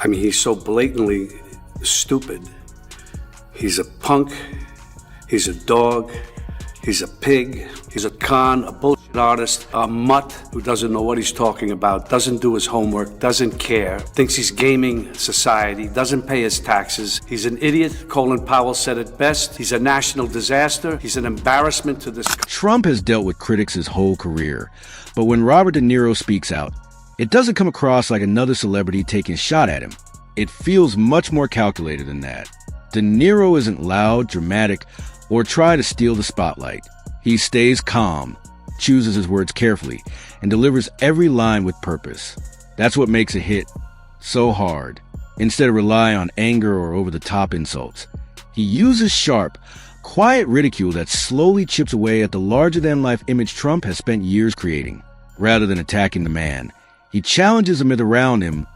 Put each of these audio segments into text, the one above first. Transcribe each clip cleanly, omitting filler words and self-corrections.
I mean, he's so blatantly stupid. He's a punk, he's a dog, he's a pig, he's a con, a bullshit artist, a mutt who doesn't know what he's talking about, doesn't do his homework, doesn't care, thinks he's gaming society, doesn't pay his taxes. He's an idiot. Colin Powell said it best. He's a national disaster. He's an embarrassment to this. Trump has dealt with critics his whole career, but when Robert De Niro speaks out, it doesn't come across like another celebrity taking a shot at him. It feels much more calculated than that. De Niro isn't loud, dramatic, or try to steal the spotlight. He stays calm, chooses his words carefully, and delivers every line with purpose. That's what makes a hit so hard. Instead of relying on anger or over-the-top insults, he uses sharp, quiet ridicule that slowly chips away at the larger-than-life image Trump has spent years creating. Rather than attacking the man, he challenges the myth around him,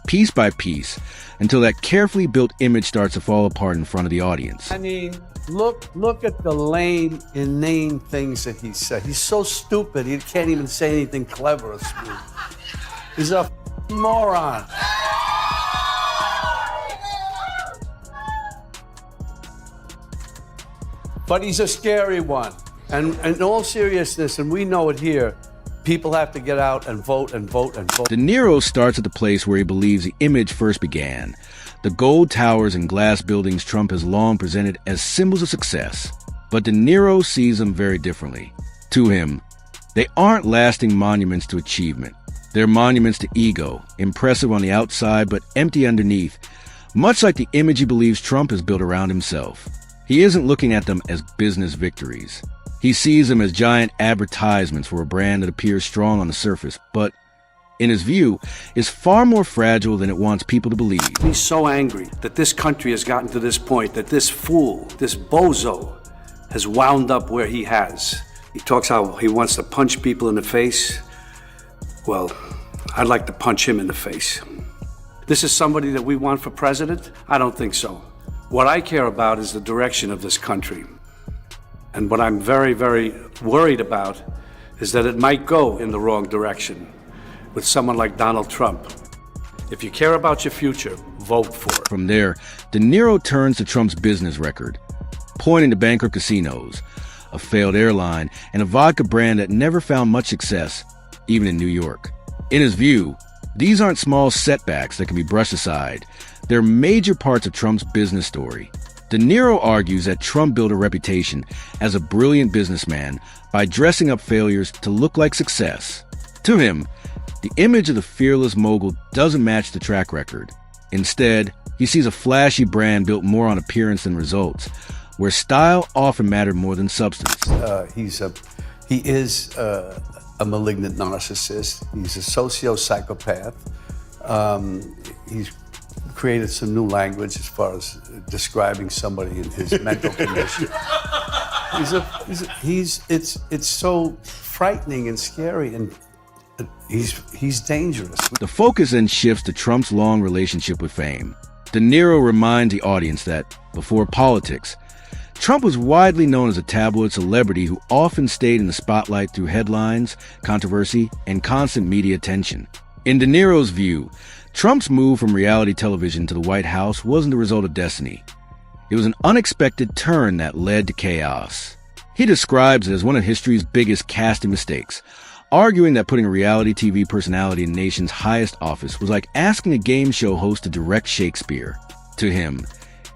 piece by piece, until that carefully built image starts to fall apart in front of the audience. I mean, look at the lame, inane things that he said. He's so stupid, he can't even say anything clever or smooth. He's a moron. But he's a scary one. And in all seriousness, and we know it here, people have to get out and vote and vote and vote. De Niro starts at the place where he believes the image first began. The gold towers and glass buildings Trump has long presented as symbols of success. But De Niro sees them very differently. To him, they aren't lasting monuments to achievement. They're monuments to ego, impressive on the outside but empty underneath, much like the image he believes Trump has built around himself. He isn't looking at them as business victories. He sees them as giant advertisements for a brand that appears strong on the surface, but, in his view, is far more fragile than it wants people to believe. He's so angry that this country has gotten to this point, that this fool, this bozo, has wound up where he has. He talks how he wants to punch people in the face. Well, I'd like to punch him in the face. This is somebody that we want for president? I don't think so. What I care about is the direction of this country. And what I'm very, very worried about is that it might go in the wrong direction with someone like Donald Trump. If you care about your future, vote for it. From there, De Niro turns to Trump's business record, pointing to bankrupt casinos, a failed airline, and a vodka brand that never found much success, even in New York. In his view, these aren't small setbacks that can be brushed aside. They're major parts of Trump's business story. De Niro argues that Trump built a reputation as a brilliant businessman by dressing up failures to look like success. To him, the image of the fearless mogul doesn't match the track record. Instead, he sees a flashy brand built more on appearance than results, where style often mattered more than substance. He is a malignant narcissist. He's a socio-psychopath. He's created some new language as far as describing somebody in his mental condition. It's so frightening and scary, and he's dangerous. The focus then shifts to Trump's long relationship with fame. De Niro reminds the audience that, before politics, Trump was widely known as a tabloid celebrity who often stayed in the spotlight through headlines, controversy, and constant media attention. In De Niro's view, Trump's move from reality television to the White House wasn't the result of destiny. It was an unexpected turn that led to chaos. He describes it as one of history's biggest casting mistakes, arguing that putting a reality TV personality in the nation's highest office was like asking a game show host to direct Shakespeare. To him,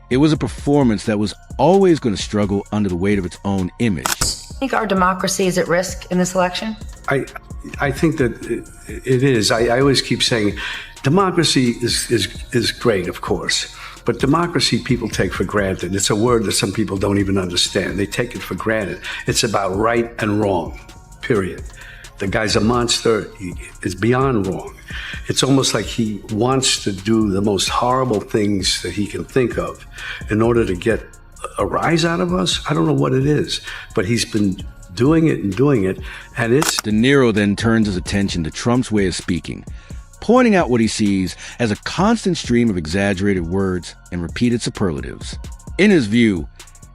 it was a performance that was always going to struggle under the weight of its own image. Do you think our democracy is at risk in this election? I think that it is. I always keep saying democracy is great, of course, but democracy people take for granted. It's a word that some people don't even understand. They take it for granted. It's about right and wrong, period. The guy's a monster. He is beyond wrong. It's almost like he wants to do the most horrible things that he can think of in order to get a rise out of us. I don't know what it is, but he's been doing it, and it's... De Niro then turns his attention to Trump's way of speaking, pointing out what he sees as a constant stream of exaggerated words and repeated superlatives. In his view,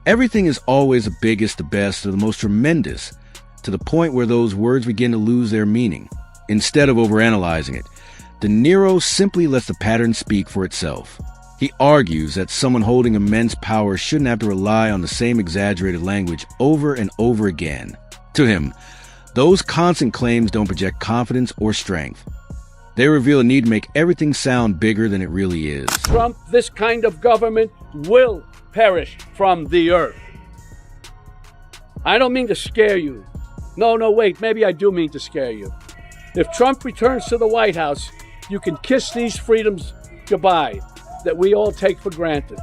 everything is always the biggest, the best, or the most tremendous, to the point where those words begin to lose their meaning. Instead of overanalyzing it, De Niro simply lets the pattern speak for itself. He argues that someone holding immense power shouldn't have to rely on the same exaggerated language over and over again. To him, those constant claims don't project confidence or strength. They reveal a need to make everything sound bigger than it really is. Trump, this kind of government will perish from the earth. I don't mean to scare you. No, wait, maybe I do mean to scare you. If Trump returns to the White House, you can kiss these freedoms goodbye that we all take for granted.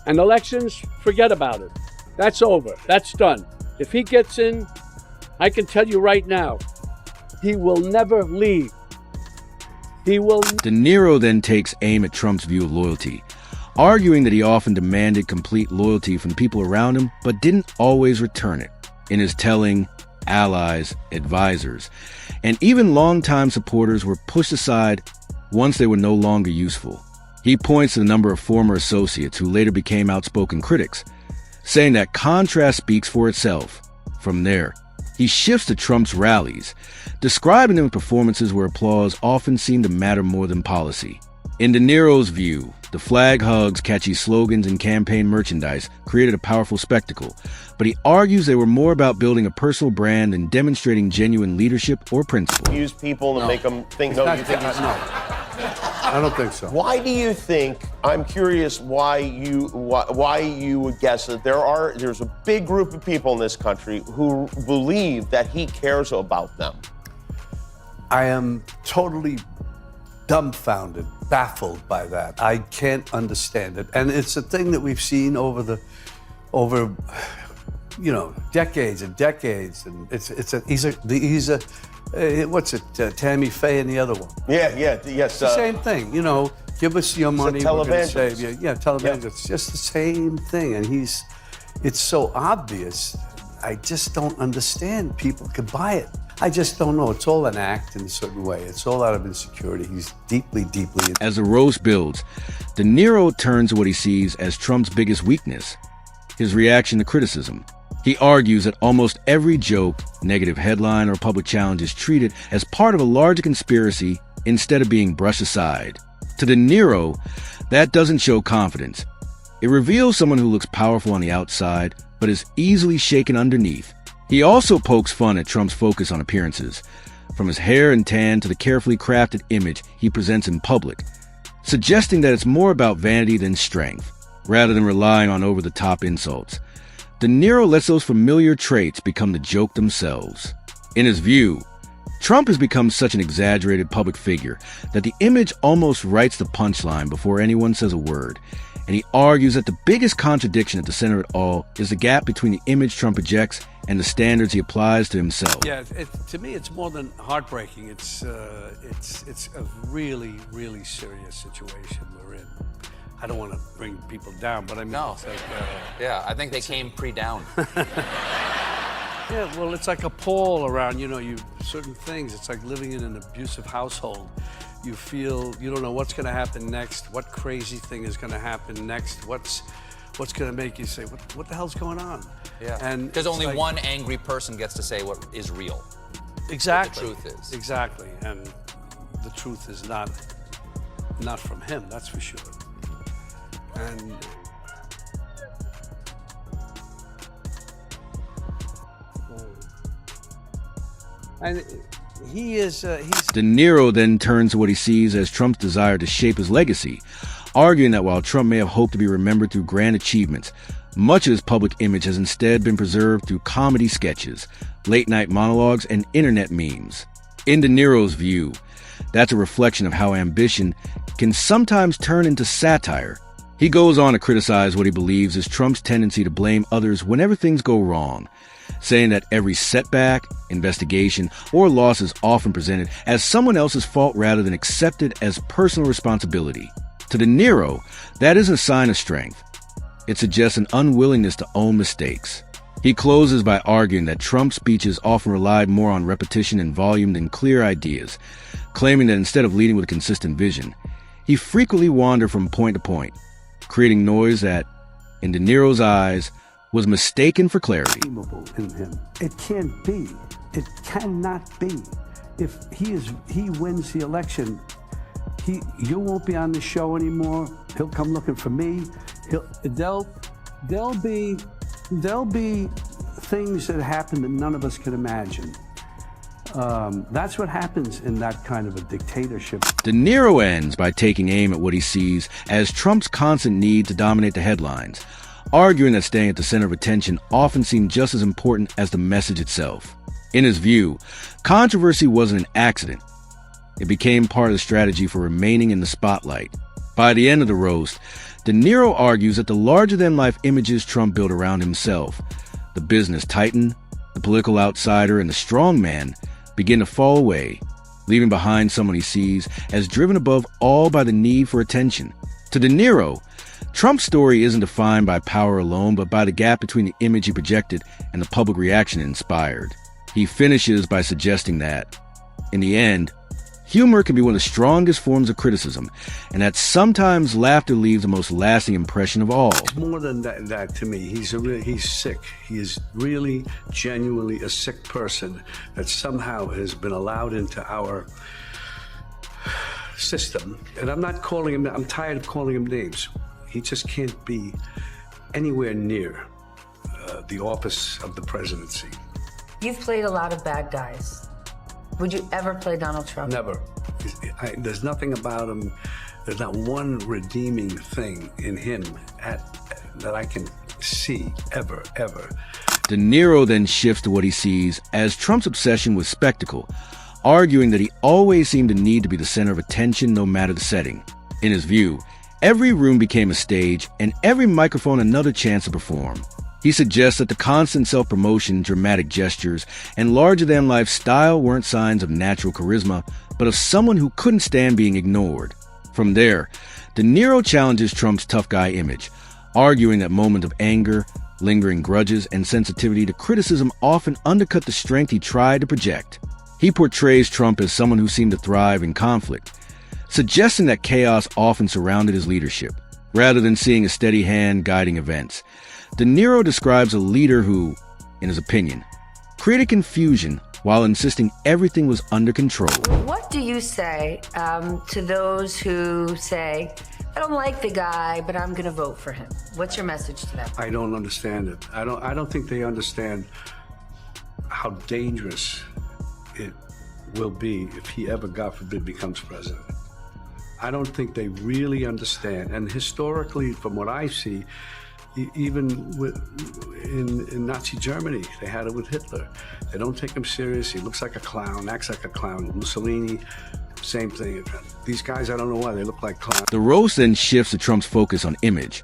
And elections, forget about it. That's over. That's done. If he gets in, I can tell you right now, he will never leave. He will. De Niro then takes aim at Trump's view of loyalty, arguing that he often demanded complete loyalty from people around him, but didn't always return it. In his telling, allies, advisors, and even longtime supporters were pushed aside once they were no longer useful. He points to the number of former associates who later became outspoken critics, saying that contrast speaks for itself. From there, he shifts to Trump's rallies, describing them as performances where applause often seemed to matter more than policy. In De Niro's view, the flag hugs, catchy slogans, and campaign merchandise created a powerful spectacle, but he argues they were more about building a personal brand than demonstrating genuine leadership or principle. Use people and make them think. No, you think he's No, I don't think so. Why do you think? I'm curious why you would guess that there's a big group of people in this country who believe that he cares about them. I am totally dumbfounded, baffled by that. I can't understand it. And it's a thing that we've seen over decades and decades. And he's a what's it, Tammy Faye and the other one. Yes. It's the same thing, give us your money, we're gonna save you. Yeah, televangelist. Yeah. It's just the same thing. And it's so obvious. I just don't understand people could buy it. I just don't know. It's all an act in a certain way. It's all out of insecurity. He's deeply. As the roast builds, De Niro turns to what he sees as Trump's biggest weakness, his reaction to criticism. He argues that almost every joke, negative headline, or public challenge is treated as part of a larger conspiracy instead of being brushed aside. To De Niro, that doesn't show confidence. It reveals someone who looks powerful on the outside, but is easily shaken underneath. He also pokes fun at Trump's focus on appearances, from his hair and tan to the carefully crafted image he presents in public, suggesting that it's more about vanity than strength, rather than relying on over-the-top insults. De Niro lets those familiar traits become the joke themselves. In his view, Trump has become such an exaggerated public figure that the image almost writes the punchline before anyone says a word, and he argues that the biggest contradiction at the center of it all is the gap between the image Trump projects and the standards he applies to himself. Yeah, to me, it's more than heartbreaking. It's a really, really serious situation we're in. I don't want to bring people down, but I mean, No. it's like... Yeah, I think they came pre-down. Yeah, well, it's like a pall around, certain things. It's like living in an abusive household. You feel, you don't know what's going to happen next, what crazy thing is going to happen next, what's going to make you say, what the hell's going on? Yeah, and because only like, one angry person gets to say what is real. Exactly. What the truth is. Exactly, and the truth is not from him, that's for sure. And he's... De Niro then turns to what he sees as Trump's desire to shape his legacy, arguing that while Trump may have hoped to be remembered through grand achievements, much of his public image has instead been preserved through comedy sketches, late-night monologues, and internet memes. In De Niro's view, that's a reflection of how ambition can sometimes turn into satire. He goes on to criticize what he believes is Trump's tendency to blame others whenever things go wrong, saying that every setback, investigation, or loss is often presented as someone else's fault rather than accepted as personal responsibility. To De Niro, that isn't a sign of strength. It suggests an unwillingness to own mistakes. He closes by arguing that Trump's speeches often relied more on repetition and volume than clear ideas, claiming that instead of leading with a consistent vision, he frequently wandered from point to point, creating noise that, in De Niro's eyes, was mistaken for clarity. In him. It can't be. It cannot be. if he wins the election, you won't be on the show anymore. He'll come looking for me. There'll be things that happen that none of us can imagine. That's what happens in that kind of a dictatorship. De Niro ends by taking aim at what he sees as Trump's constant need to dominate the headlines, arguing that staying at the center of attention often seemed just as important as the message itself. In his view, controversy wasn't an accident. It became part of the strategy for remaining in the spotlight. By the end of the roast, De Niro argues that the larger-than-life images Trump built around himself, the business titan, the political outsider, and the strongman, begin to fall away, leaving behind someone he sees as driven above all by the need for attention. To De Niro, Trump's story isn't defined by power alone, but by the gap between the image he projected and the public reaction it inspired. He finishes by suggesting that, in the end, humor can be one of the strongest forms of criticism, and that sometimes laughter leaves the most lasting impression of all. It's more than that to me. He's sick. He is really, genuinely a sick person that somehow has been allowed into our system. And I'm tired of calling him names. He just can't be anywhere near the office of the presidency. You've played a lot of bad guys. Would you ever play Donald Trump? Never. There's nothing about him. There's not one redeeming thing in him that I can see ever. De Niro then shifts to what he sees as Trump's obsession with spectacle, arguing that he always seemed to need to be the center of attention no matter the setting. In his view, every room became a stage and every microphone another chance to perform. He suggests that the constant self-promotion, dramatic gestures, and larger-than-life style weren't signs of natural charisma, but of someone who couldn't stand being ignored. From there, De Niro challenges Trump's tough guy image, arguing that moments of anger, lingering grudges, and sensitivity to criticism often undercut the strength he tried to project. He portrays Trump as someone who seemed to thrive in conflict, suggesting that chaos often surrounded his leadership, rather than seeing a steady hand guiding events. De Niro describes a leader who, in his opinion, created confusion while insisting everything was under control. What do you say to those who say, I don't like the guy, but I'm going to vote for him? What's your message to them? I don't understand it. I don't think they understand how dangerous it will be if he ever, God forbid, becomes president. I don't think they really understand. And historically, from what I see, even in Nazi Germany, they had it with Hitler. They don't take him serious. He looks like a clown, acts like a clown. Mussolini, same thing. These guys, I don't know why, they look like clowns. The roast then shifts to Trump's focus on image,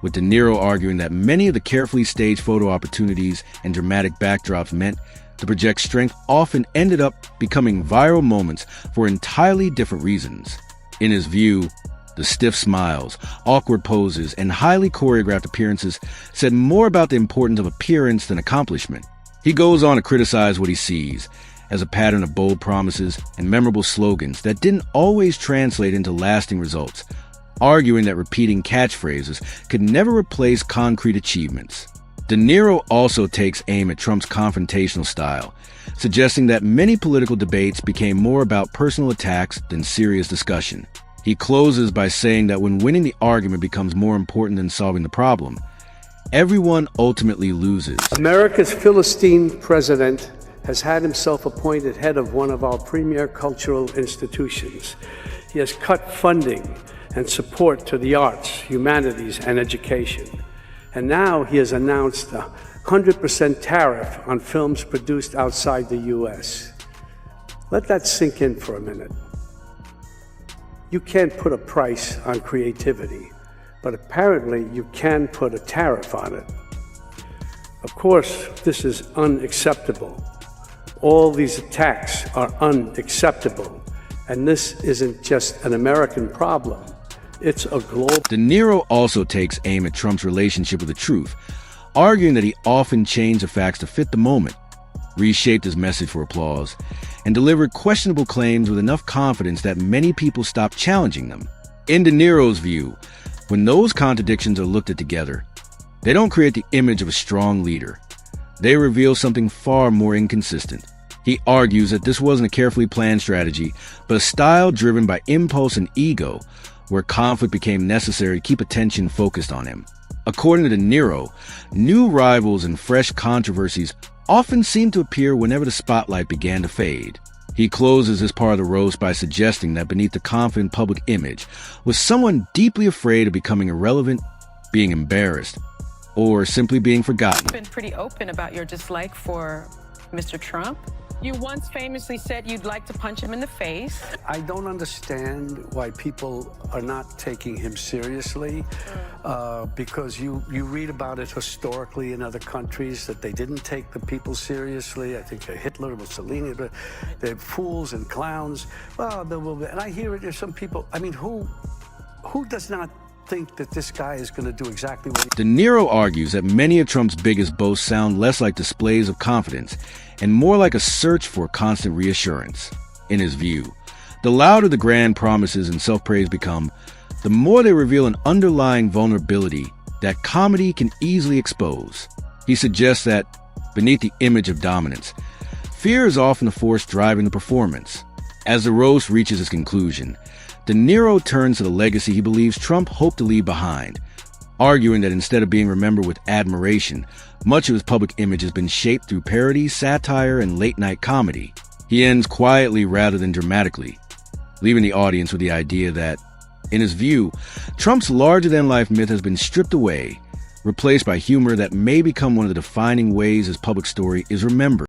with De Niro arguing that many of the carefully staged photo opportunities and dramatic backdrops meant to project strength often ended up becoming viral moments for entirely different reasons. In his view, the stiff smiles, awkward poses, and highly choreographed appearances said more about the importance of appearance than accomplishment. He goes on to criticize what he sees as a pattern of bold promises and memorable slogans that didn't always translate into lasting results, arguing that repeating catchphrases could never replace concrete achievements. De Niro also takes aim at Trump's confrontational style, suggesting that many political debates became more about personal attacks than serious discussion. He closes by saying that when winning the argument becomes more important than solving the problem, everyone ultimately loses. America's Philistine president has had himself appointed head of one of our premier cultural institutions. He has cut funding and support to the arts, humanities, and education. And now he has announced a 100% tariff on films produced outside the U.S. Let that sink in for a minute. You can't put a price on creativity, but apparently you can put a tariff on it. Of course, this is unacceptable. All these attacks are unacceptable, and this isn't just an American problem. It's a global. De Niro also takes aim at Trump's relationship with the truth, arguing that he often changed the facts to fit the moment, reshaped his message for applause, and delivered questionable claims with enough confidence that many people stopped challenging them. In De Niro's view, when those contradictions are looked at together, they don't create the image of a strong leader. They reveal something far more inconsistent. He argues that this wasn't a carefully planned strategy, but a style driven by impulse and ego, where conflict became necessary to keep attention focused on him. According to Niro, new rivals and fresh controversies often seemed to appear whenever the spotlight began to fade. He closes his part of the roast by suggesting that beneath the confident public image was someone deeply afraid of becoming irrelevant, being embarrassed, or simply being forgotten. You've been pretty open about your dislike for Mr. Trump. You once famously said you'd like to punch him in the face. I don't understand why people are not taking him seriously, because you read about it historically in other countries that they didn't take the people seriously. I think Hitler, Mussolini, but they're fools and clowns. Well, and I hear it. There's some people. I mean, who does not think that this guy is going to do exactly what De Niro argues that many of Trump's biggest boasts sound less like displays of confidence and more like a search for constant reassurance. In his view, the louder the grand promises and self-praise become, the more they reveal an underlying vulnerability that comedy can easily expose. He suggests that, beneath the image of dominance, fear is often the force driving the performance. As the roast reaches its conclusion, De Niro turns to the legacy he believes Trump hoped to leave behind, arguing that instead of being remembered with admiration, much of his public image has been shaped through parody, satire, and late-night comedy. He ends quietly rather than dramatically, leaving the audience with the idea that, in his view, Trump's larger-than-life myth has been stripped away, replaced by humor that may become one of the defining ways his public story is remembered.